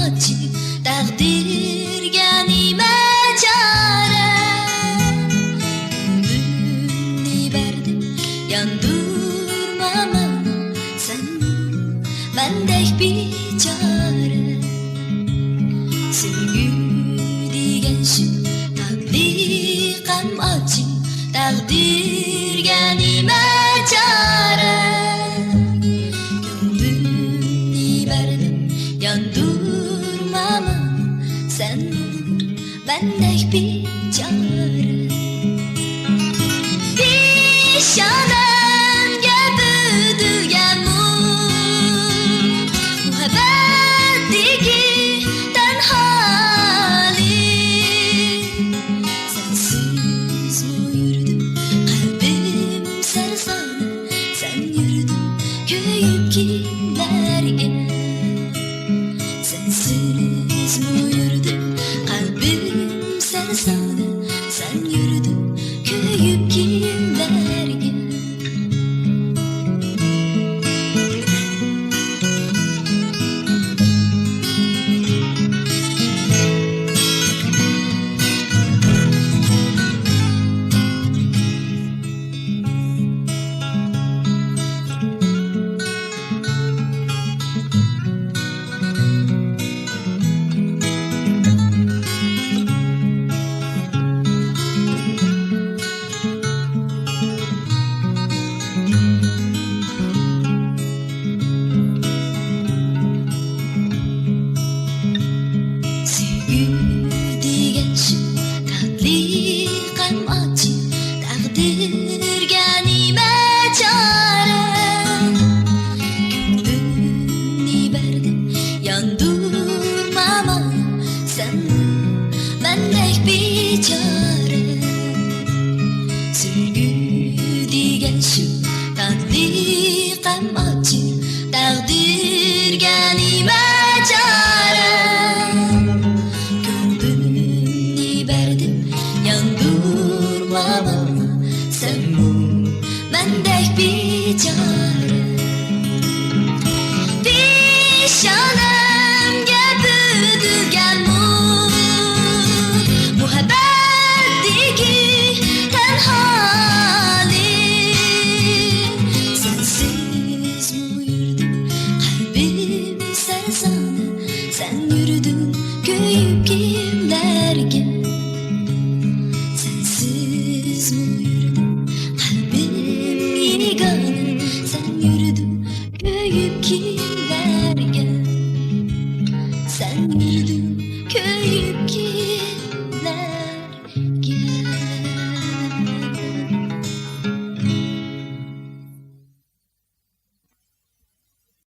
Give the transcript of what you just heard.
ochi taqdirga nima chora. Ko'nglimni berdim yondurmaman sen mendek bichora. Sevgi degan shu tabliqam ochi taqdirga nima chora. Ko'nglimni berdim yondurmaman sen mendek bichora. Peshonamga budiganmu muhabbatdagi tanholik. Sensizmi yurdim qalbim sarsoni, sen yurdim ko'yib kimlarga. Sensizmi yurdim qalbim sarsoni, sen yurdim ko'yib kimlarga. Tabliqam ochi taqdirga nima chora. Ko'nglimni berdim yondurmaman sen mendek bichora. Sevgi degan shu tabliqam ochi taqdirga nima chora. Yondurmaman sen mendek bichora. Peshonamga budiganmu muhabbatdagi tanholik. Sensizmi yurdim qalbim sarsoni, sen yurdim ko'yib kimlarga. Sensizmi yurdim qalbim yegona, sen yurdim ko'yib kimlarga. Sen yurdim ko'yib kimlarga.